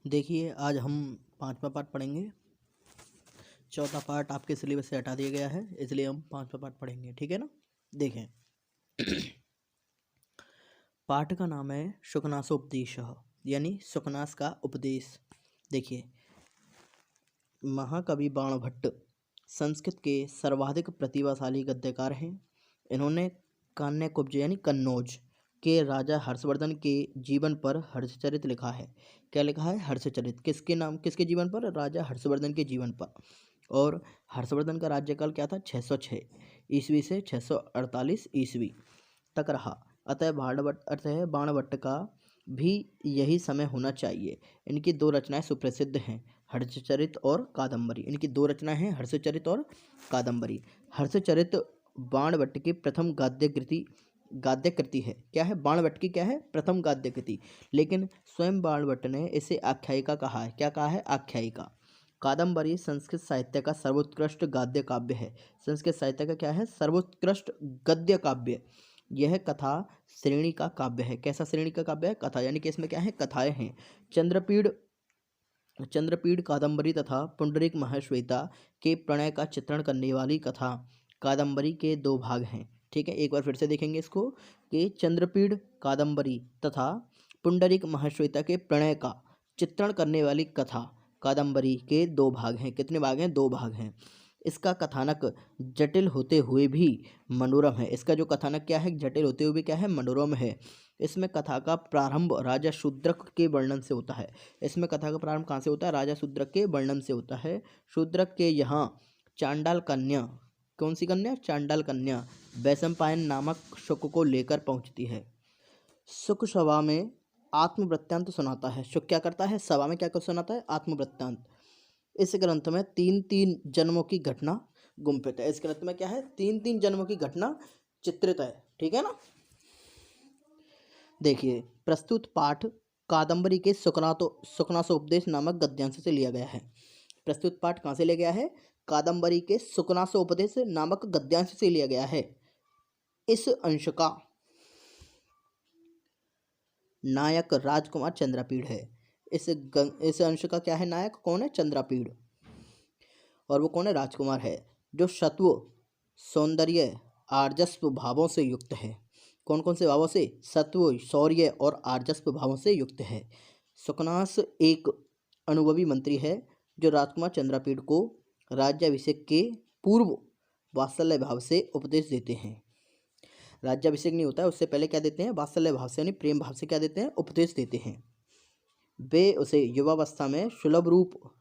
देखिए आज हम 5वां पार्ट पढ़ेंगे। चौथा पार्ट आपके सिलेबस से हटा दिया गया है, इसलिए हम 5वां पार्ट पढ़ेंगे, ठीक है ना। देखें पाठ का नाम है शुकनासोपदेशः, यानी शुकनास का उपदेश। देखिए महाकवि बाणभट्ट संस्कृत के सर्वाधिक प्रतिभाशाली गद्यकार हैं। इन्होंने कान्यकुब्ज यानी कन्नौज के राजा हर्षवर्धन के जीवन पर हर्षचरित लिखा है। क्या लिखा है? हर्षचरित। किसके नाम, किसके जीवन पर? राजा हर्षवर्धन के जीवन पर। और हर्षवर्धन का राज्यकाल क्या था? 606 ईस्वी से 648 ईस्वी तक रहा। अतः बाणभट्ट का भी यही समय होना चाहिए। इनकी दो रचनाएं सुप्रसिद्ध हैं, हर्षचरित और कादंबरी। इनकी दो रचनाएं हैं, हर्षचरित और कादंबरी। हर्षचरित बाणभट्ट की प्रथम गाद्य कृति है। क्या है? बाणभट्ट की क्या है? प्रथम गाद्य कृति। लेकिन स्वयं बाणभट्ट ने इसे आख्यायिका कहा है। क्या कहा है? आख्यायिका। कादंबरी संस्कृत साहित्य का सर्वोत्कृष्ट गाद्य काव्य है। संस्कृत साहित्य का क्या है? सर्वोत्कृष्ट गद्य काव्य। यह कथा श्रेणी का काव्य है। कैसा श्रेणी का काव्य है? कथा, यानी कि इसमें क्या है? कथाएं हैं। चंद्रपीड़ कादंबरी तथा पुंडरीक महाश्वेता के प्रणय का चित्रण करने वाली कथा कादंबरी के दो भाग हैं। ठीक है, एक बार फिर से देखेंगे इसको कि चंद्रपीड़ कादंबरी तथा पुंडरीक महाश्वेता के प्रणय का चित्रण करने वाली कथा कादंबरी के दो भाग हैं। कितने भाग हैं? दो भाग हैं। इसका कथानक जटिल होते हुए भी मनोरम है। इसका जो कथानक क्या है? जटिल होते हुए भी क्या है? मनोरम है। इसमें कथा का प्रारंभ राजा शूद्रक के वर्णन से होता है। इसमें कथा का प्रारंभ कहाँ से होता है? राजा शूद्रक के वर्णन से होता है। शूद्रक के यहाँ चांडाल कन्या, कौन सी कन्या? चांडाल कन्या वैशंपायन नामक शुक को लेकर पहुंचती है। शुक सभा में आत्मवृत्तांत सुनाता है। शुक क्या करता है? सभा में क्या कर सुनाता है? आत्मवृत्तांत। इस ग्रंथ में 3-3 जन्मों की घटना गुंफित है। इस ग्रंथ में क्या है? 3-3 जन्मों की घटना चित्रित है। ठीक है ना। देखिए प्रस्तुत पाठ कादंबरी के शुकनासोपदेश नामक गद्यांश से लिया गया है। प्रस्तुत पाठ कहाँ से लिया गया है? कादंबरी के शुकनासोपदेश नामक गद्यांश से लिया गया है। इस अंश का नायक राजकुमार चंद्रपीड़ है। इस अंश का क्या है? नायक कौन है? चंद्रपीड़। और वो कौन है? राजकुमार है, जो सत्व, सौंदर्य, आर्जस्व भावों से युक्त है। कौन कौन से भावों से? सत्व, शौर्य और आर्जस्व भावों से युक्त है। शुकनास एक अनुभवी मंत्री है जो राजकुमार चंद्रपीड़ को राज्याभिषेक के पूर्व वात्सल्य भाव से उपदेश देते हैं। राज्याभिषेक नहीं होता है, उससे पहले क्या देते हैं? वात्सल्य भाव से यानी प्रेम भाव से क्या देते हैं? उपदेश देते हैं। वे उसे युवावस्था में सुलभ रूप,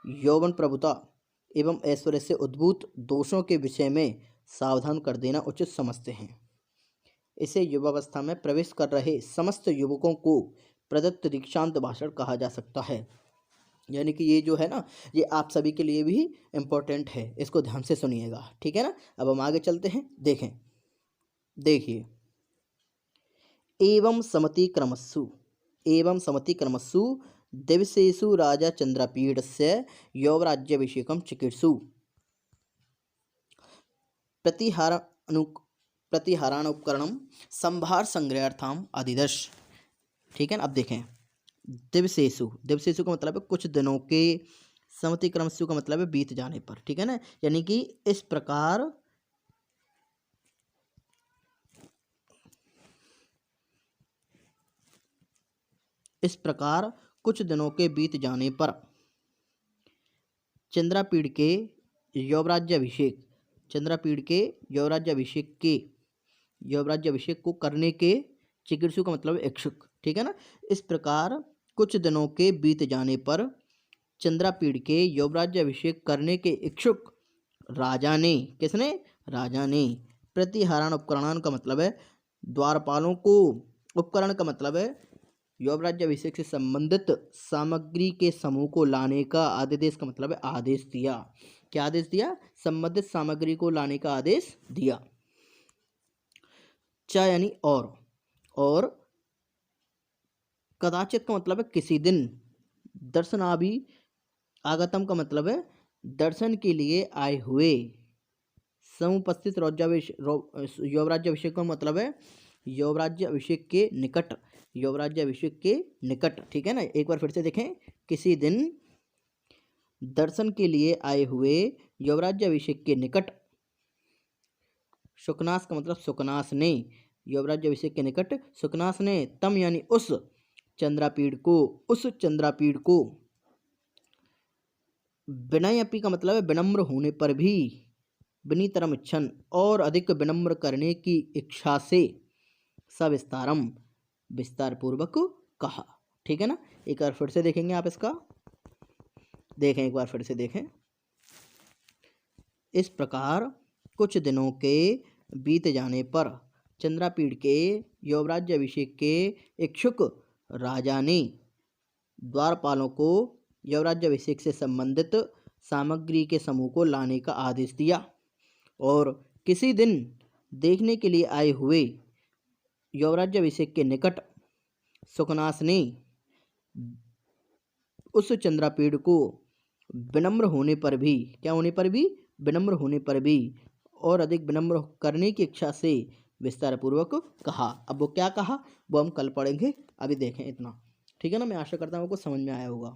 यौवन प्रभुता एवं ऐश्वर्य से उद्भूत दोषों के विषय में सावधान कर देना उचित समझते हैं। इसे युवावस्था में प्रवेश कर रहे समस्त युवकों को प्रदत्त दीक्षांत भाषण कहा जा सकता है। यानी कि ये जो है ना, ये आप सभी के लिए भी इम्पोर्टेंट है, इसको ध्यान से सुनिएगा। ठीक है ना। अब हम आगे चलते हैं। देखिए एवं समति क्रमस्सु दिवसेषु राजा चंद्रपीडस्य यौवराज्याभिषेकं चिकीर्षु प्रतिहारानुपकरणं संभार संग्रहार्थम अधिदश। ठीक है ना। अब देखें दिवसेषु का मतलब है कुछ दिनों के, समति क्रमस्सु का मतलब है बीत जाने पर। ठीक है ना। यानी कि इस प्रकार कुछ दिनों के बीत जाने पर चंद्रपीड़ के यौवराज्याभिषेक को करने के, चिकीर्षु का मतलब इच्छुक। ठीक है ना। इस प्रकार कुछ दिनों के बीत जाने पर चंद्रपीड़ के यौवराज्याभिषेक करने के इच्छुक राजा ने, किसने? राजा ने प्रतिहारान उपकरण का मतलब है द्वारपालों को, उपकरण का मतलब है यौवराज्याभिषेक से संबंधित सामग्री के समूह को लाने का, आदेश का मतलब है आदेश दिया। क्या आदेश दिया? संबंधित सामग्री को लाने का आदेश दिया। च यानी और कदाचित का मतलब है किसी दिन। दर्शनाभि आगतम का मतलब है दर्शन के लिए आए हुए। समुपस्थित यौवराज्याभिषेक का मतलब है यौवराज्याभिषेक के निकट युवराज्याभिषेक के निकट, ठीक है ना। एक बार फिर से देखें, किसी दिन दर्शन के लिए आए हुए युवराज्याभिषेक के निकट, सुकनास का मतलब सुकनास ने, युवराज्याभिषेक के निकट सुकनास ने तम यानी उस चंद्रापीड़ को विनयपि का मतलब है विनम्र होने पर भी, विनीतरम इच्छन और अधिक विनम्र करने की इच्छा से, सविस्तारम विस्तार पूर्वक कहा, ठीक है ना। एक बार फिर से देखेंगे आप इसका, देखें एक बार फिर से देखें। इस प्रकार कुछ दिनों के बीत जाने पर चंद्रापीड़ के युवराज्याभिषेक के इच्छुक राजा ने द्वारपालों को युवराज्याभिषेक से संबंधित सामग्री के समूह को लाने का आदेश दिया और किसी दिन देखने के लिए आए हुए युवराज्याभिषेक के निकट सुकनास ने उस चंद्रापीड़ को विनम्र होने पर भी, क्या होने पर भी, विनम्र होने पर भी और अधिक विनम्र करने की इच्छा से विस्तार पूर्वक कहा। अब वो क्या कहा वो हम कल पढ़ेंगे, अभी देखें इतना, ठीक है ना। मैं आशा करता हूँ आपको समझ में आया होगा।